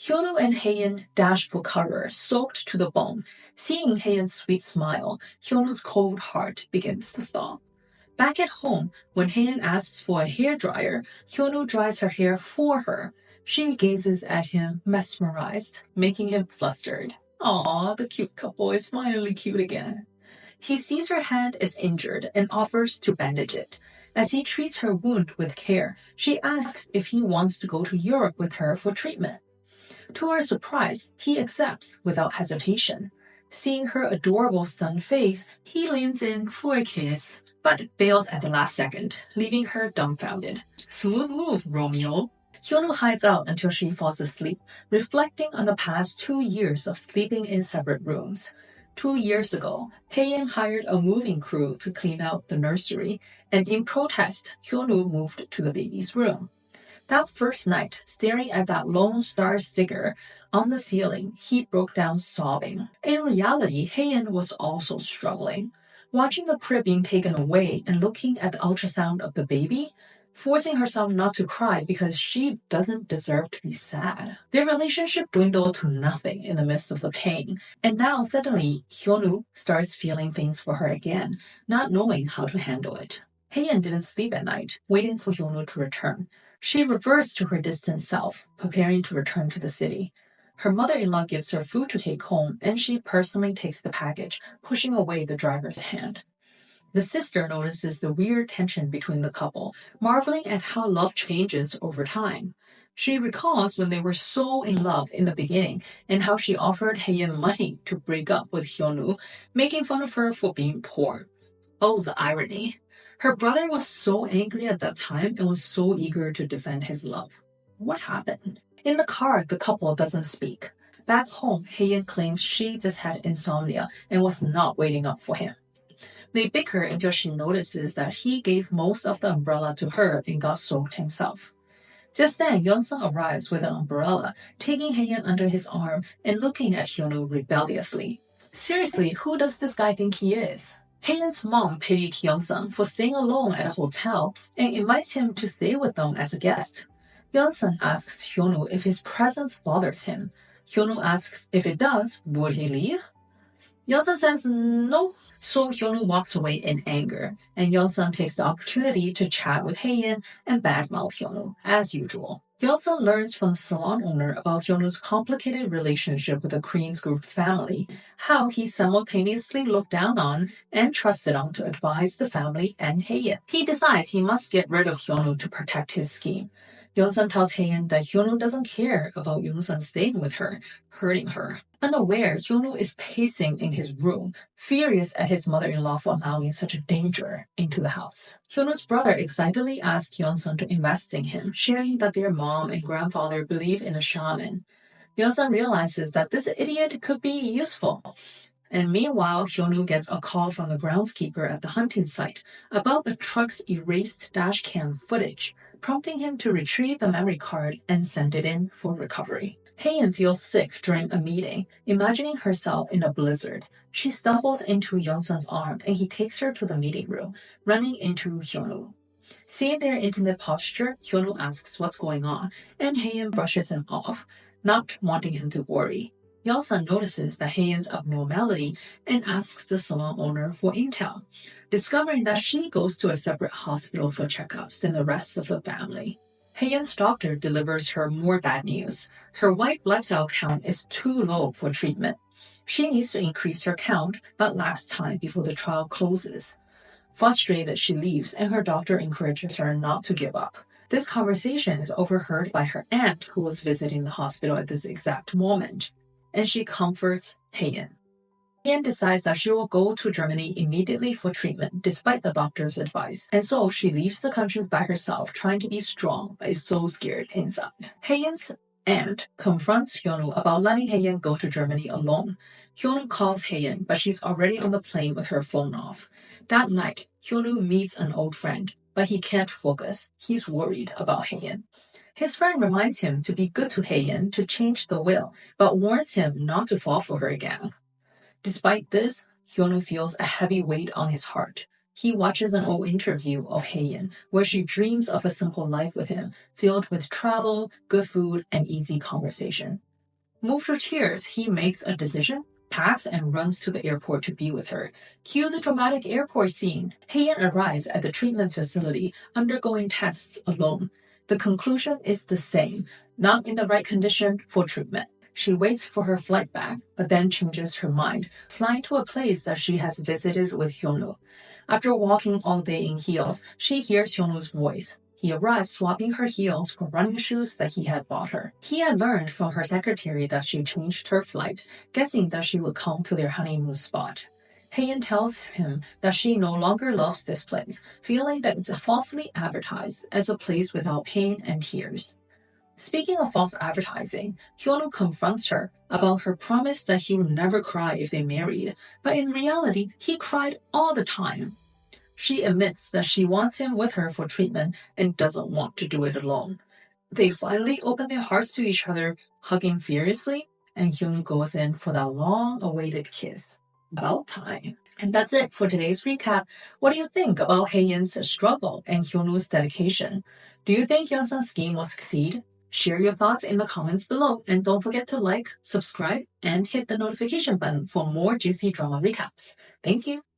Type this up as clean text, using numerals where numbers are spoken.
Hyun-woo and Hae-in dash for cover, soaked to the bone. Seeing Hae-in's sweet smile, Hyun-woo's cold heart begins to thaw. Back at home, when Hae-in asks for a hairdryer, Hyun-woo dries her hair for her. She gazes at him, mesmerized, making him flustered. Aw, the cute couple is finally cute again. He sees her hand is injured and offers to bandage it. As he treats her wound with care, she asks if he wants to go to Europe with her for treatment. To her surprise, he accepts without hesitation. Seeing her adorable stunned face, he leans in for a kiss, but bails at the last second, leaving her dumbfounded. Smooth move, Romeo. Hyun-woo hides out until she falls asleep, reflecting on the past 2 years of sleeping in separate rooms. 2 years ago, Hae-in hired a moving crew to clean out the nursery, and in protest, Hyun-woo moved to the baby's room. That first night, staring at that Lone Star sticker on the ceiling, he broke down sobbing. In reality, Hae-in was also struggling. Watching the crib being taken away and looking at the ultrasound of the baby, forcing herself not to cry because she doesn't deserve to be sad. Their relationship dwindled to nothing in the midst of the pain, and now suddenly Hyun-woo starts feeling things for her again, not knowing how to handle it. Hae-in didn't sleep at night, waiting for Hyun-woo to return. She reverts to her distant self, preparing to return to the city. Her mother-in-law gives her food to take home, and she personally takes the package, pushing away the driver's hand. The sister notices the weird tension between the couple, marveling at how love changes over time. She recalls when they were so in love in the beginning and how she offered Hae-in money to break up with Hyun-woo, making fun of her for being poor. Oh, the irony. Her brother was so angry at that time and was so eager to defend his love. What happened? In the car, the couple doesn't speak. Back home, Hae-in claims she just had insomnia and was not waiting up for him. They bicker until she notices that he gave most of the umbrella to her and got soaked himself. Just then, Yeon-sung arrives with an umbrella, taking Hae-in under his arm and looking at Hyun-woo rebelliously. Seriously, who does this guy think he is? Hae-in's mom pitied Yeon-sung for staying alone at a hotel and invites him to stay with them as a guest. Yeon-sung asks Hyun-woo if his presence bothers him. Hyun-woo asks if it does, would he leave? Yeon-sung says no, so Hyun-woo walks away in anger, and Yeon-sung takes the opportunity to chat with Hae-in and badmouth Hyun-woo, as usual. Yeon-sung learns from the salon owner about Hyun-woo's complicated relationship with the Queen's Group family, how he simultaneously looked down on and trusted on to advise the family and Hae-in. He decides he must get rid of Hyun-woo to protect his scheme. Yeon-sung tells Hae-in that Hyun-woo doesn't care about Yeon-sung staying with her, hurting her. Unaware, Hyun-woo is pacing in his room, furious at his mother-in-law for allowing such a danger into the house. Hyun-woo's brother excitedly asks Yeon-sung to invest in him, sharing that their mom and grandfather believe in a shaman. Yeon-sung realizes that this idiot could be useful. And meanwhile, Hyun-woo gets a call from the groundskeeper at the hunting site about the truck's erased dashcam footage, prompting him to retrieve the memory card and send it in for recovery. Hae-in feels sick during a meeting, imagining herself in a blizzard. She stumbles into Yeon-sung's arm and he takes her to the meeting room, running into Hyun-woo. Seeing their intimate posture, Hyun-woo asks what's going on, and Hae-in brushes him off, not wanting him to worry. Yeon-sung notices the Hae-in's abnormality and asks the salon owner for intel, discovering that she goes to a separate hospital for checkups than the rest of the family. Hae-in's doctor delivers her more bad news. Her white blood cell count is too low for treatment. She needs to increase her count, but lacks time before the trial closes. Frustrated, she leaves, and her doctor encourages her not to give up. This conversation is overheard by her aunt, who was visiting the hospital at this exact moment, and she comforts Hae-in. Hae-in decides that she will go to Germany immediately for treatment, despite the doctor's advice, and so she leaves the country by herself, trying to be strong, but is so scared inside. Hae-in's aunt confronts Hyun-woo about letting Hae-in go to Germany alone. Hyun-woo calls Hae-in, but she's already on the plane with her phone off. That night, Hyun-woo meets an old friend, but he can't focus. He's worried about Hae-in. His friend reminds him to be good to Hae-in to change the will, but warns him not to fall for her again. Despite this, Hyun-woo feels a heavy weight on his heart. He watches an old interview of Hae-in, where she dreams of a simple life with him, filled with travel, good food, and easy conversation. Moved to tears, he makes a decision, packs, and runs to the airport to be with her. Cue the dramatic airport scene. Hae-in arrives at the treatment facility, undergoing tests alone. The conclusion is the same, not in the right condition for treatment. She waits for her flight back, but then changes her mind, flying to a place that she has visited with Hyun-woo. After walking all day in heels, she hears Hyun-woo's voice. He arrived swapping her heels for running shoes that he had bought her. He had learned from her secretary that she changed her flight, guessing that she would come to their honeymoon spot. Hae-in tells him that she no longer loves this place, feeling that it's falsely advertised as a place without pain and tears. Speaking of false advertising, Hyun-woo confronts her about her promise that he would never cry if they married, but in reality, he cried all the time. She admits that she wants him with her for treatment and doesn't want to do it alone. They finally open their hearts to each other, hugging furiously, and Hyun goes in for that long-awaited kiss. About time. And that's it for today's recap. What do you think about Hae-in's struggle and Hyun-woo's dedication? Do you think Yeon-sung's scheme will succeed? Share your thoughts in the comments below, and don't forget to like, subscribe, and hit the notification button for more juicy drama recaps. Thank you.